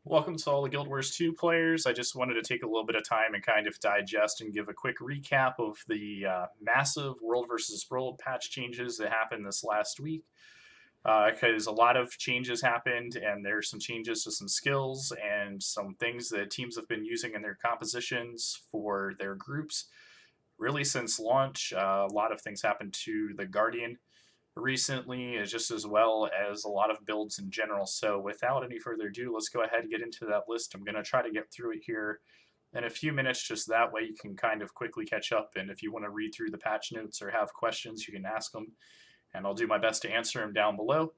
Welcome to all the Guild Wars 2 players. I just wanted to take a little bit of time and kind of digest and give a quick recap of the massive World versus World patch changes that happened this last week. Because a lot of changes happened, and there's some changes to some skills and some things that teams have been using in their compositions for their groups. Really, since launch, a lot of things happened to the Guardian recently, just as well as a lot of builds in general. So without any further ado, let's go ahead and get into that list. I'm going to try to get through it here in a few minutes, just that way you can kind of quickly catch up. And if you want to read through the patch notes or have questions, you can ask them, and I'll do my best to answer them down below.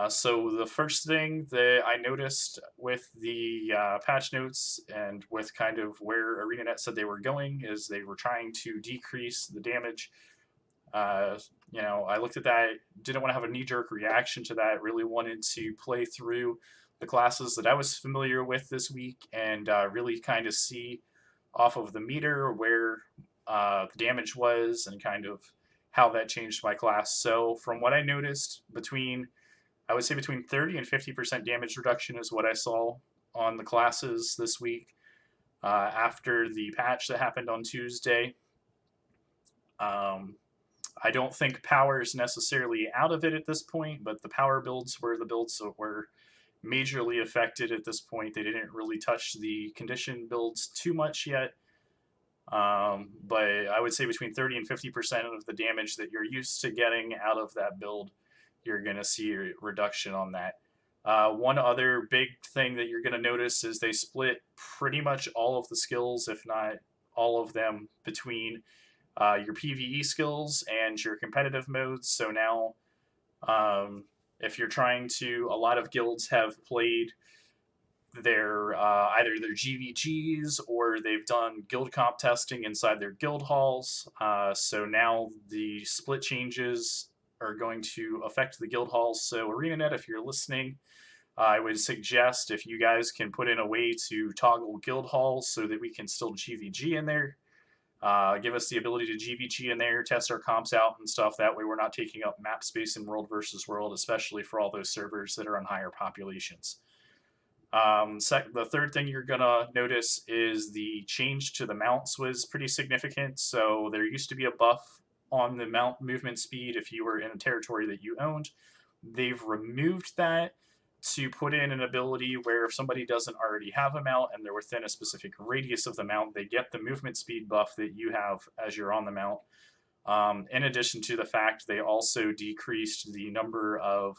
So the first thing that I noticed with the patch notes and with kind of where ArenaNet said they were going is they were trying to decrease the damage. I looked at that, didn't want to have a knee-jerk reaction to that, really wanted to play through the classes that I was familiar with this week and really kind of see off of the meter where the damage was and kind of how that changed my class. So from what I noticed, I would say between 30 and 50% damage reduction is what I saw on the classes this week after the patch that happened on Tuesday. I don't think power is necessarily out of it at this point, but the power builds were the builds that were majorly affected at this point. They didn't really touch the condition builds too much yet. But I would say between 30 and 50% of the damage that you're used to getting out of that build, you're going to see a reduction on that. One other big thing that you're going to notice is they split pretty much all of the skills, if not all of them, between your PvE skills and your competitive modes. So now, if you're trying to, a lot of guilds have played their either their GVGs or they've done guild comp testing inside their guild halls. So now the split changes are going to affect the guild halls. So ArenaNet, if you're listening, I would suggest if you guys can put in a way to toggle guild halls so that we can still GVG in there. Give us the ability to GVG in there, test our comps out and stuff. That way we're not taking up map space in World versus World, especially for all those servers that are on higher populations. The third thing you're going to notice is the change to the mounts was pretty significant. So there used to be a buff on the mount movement speed if you were in a territory that you owned. They've removed that to put in an ability where if somebody doesn't already have a mount and they're within a specific radius of the mount, they get the movement speed buff that you have as you're on the mount. In addition to the fact they also decreased the number of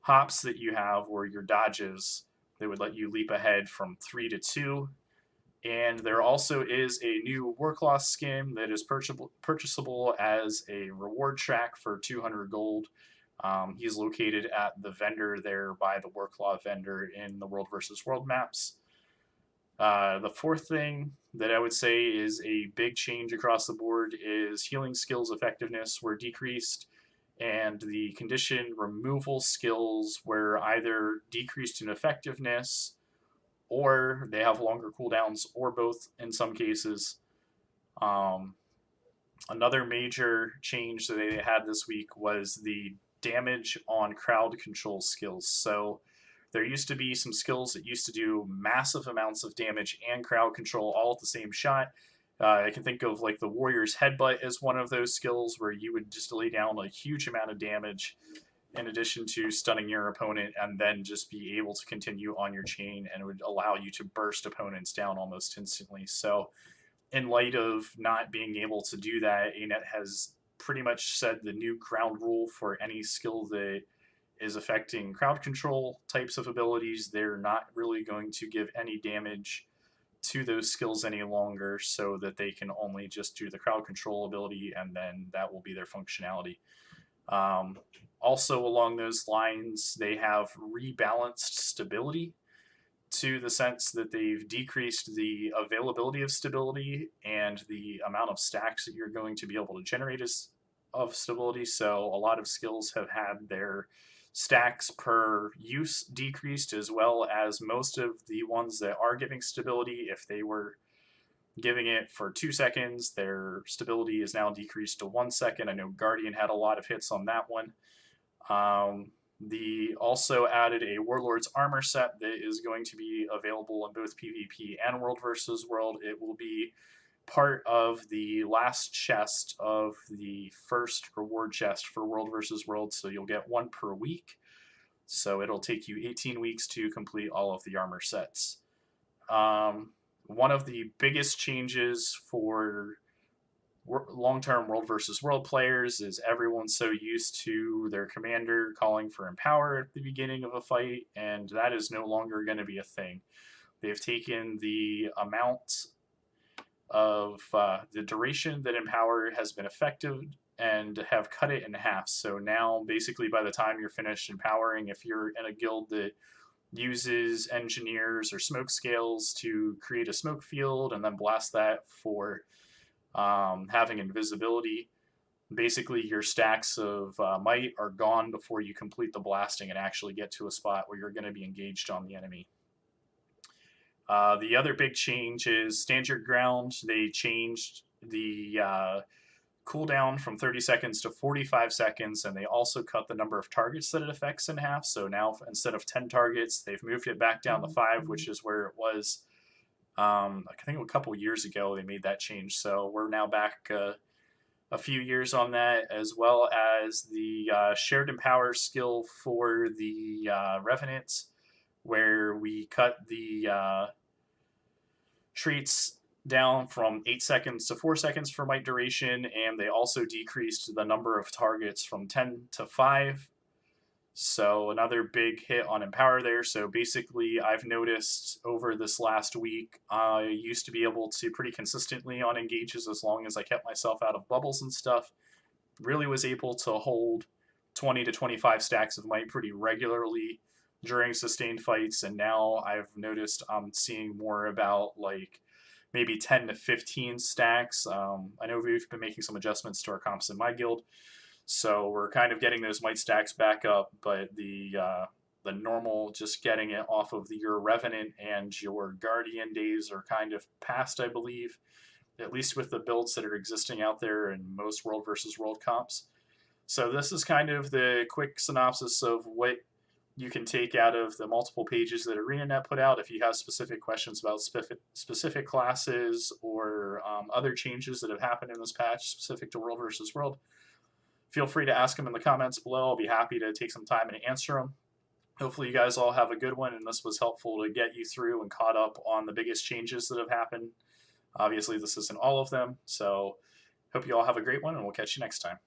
hops that you have or your dodges that would let you leap ahead from 3 to 2. And there also is a new work loss skin that is purchasable as a reward track for 200 gold. He's located at the vendor there by the work law vendor in the World versus World maps. The fourth thing that I would say is a big change across the board is healing skills effectiveness were decreased, and the condition removal skills were either decreased in effectiveness or they have longer cooldowns, or both in some cases. Another major change that they had this week was the damage on crowd control skills. So there used to be some skills that used to do massive amounts of damage and crowd control all at the same shot. I can think of like the Warrior's Headbutt as one of those skills where you would just lay down a huge amount of damage in addition to stunning your opponent and then just be able to continue on your chain, and it would allow you to burst opponents down almost instantly. So in light of not being able to do that, ANET has pretty much said the new ground rule for any skill that is affecting crowd control types of abilities, they're not really going to give any damage to those skills any longer, so that they can only just do the crowd control ability and then that will be their functionality. Also along those lines, they have rebalanced stability to the sense that they've decreased the availability of stability and the amount of stacks that you're going to be able to generate of stability. So a lot of skills have had their stacks per use decreased, as well as most of the ones that are giving stability, if they were giving it for 2 seconds, their stability is now decreased to 1 second. I know Guardian had a lot of hits on that one. The also added a Warlord's Armor set that is going to be available in both PvP and World versus World. It will be part of the last chest of the first reward chest for World versus World, so you'll get one per week. So it'll take you 18 weeks to complete all of the armor sets. One of the biggest changes for long-term World versus World players is everyone's so used to their commander calling for Empower at the beginning of a fight, and that is no longer going to be a thing. They've taken the amount of the duration that Empower has been effective and have cut it in half. So now, basically, by the time you're finished empowering, if you're in a guild that uses engineers or smoke scales to create a smoke field and then blast that for having invisibility, basically your stacks of might are gone before you complete the blasting and actually get to a spot where you're going to be engaged on the enemy. The other big change is Stand Your Ground. They changed the cooldown from 30 seconds to 45 seconds, and they also cut the number of targets that it affects in half. So now instead of 10 targets, they've moved it back down to 5, which is where it was. I think a couple years ago they made that change. So we're now back a few years on that, as well as the Shared Empower skill for the Revenants, where we cut the traits down from 8 seconds to 4 seconds for might duration, and they also decreased the number of targets from 10 to 5. So another big hit on Empower there. So basically, I've noticed over this last week, I used to be able to pretty consistently on engages, as long as I kept myself out of bubbles and stuff, really was able to hold 20 to 25 stacks of might pretty regularly during sustained fights, and now I've noticed I'm seeing more about like maybe 10 to 15 stacks. I know we've been making some adjustments to our comps in my guild, so we're kind of getting those might stacks back up, but the normal just getting it off of your Revenant and your Guardian days are kind of past, I believe, at least with the builds that are existing out there in most World versus World comps. So this is kind of the quick synopsis of what you can take out of the multiple pages that ArenaNet put out. If you have specific questions about specific classes or other changes that have happened in this patch specific to World versus World, feel free to ask them in the comments below. I'll be happy to take some time and answer them. Hopefully you guys all have a good one, and this was helpful to get you through and caught up on the biggest changes that have happened. Obviously, this isn't all of them, so hope you all have a great one, and we'll catch you next time.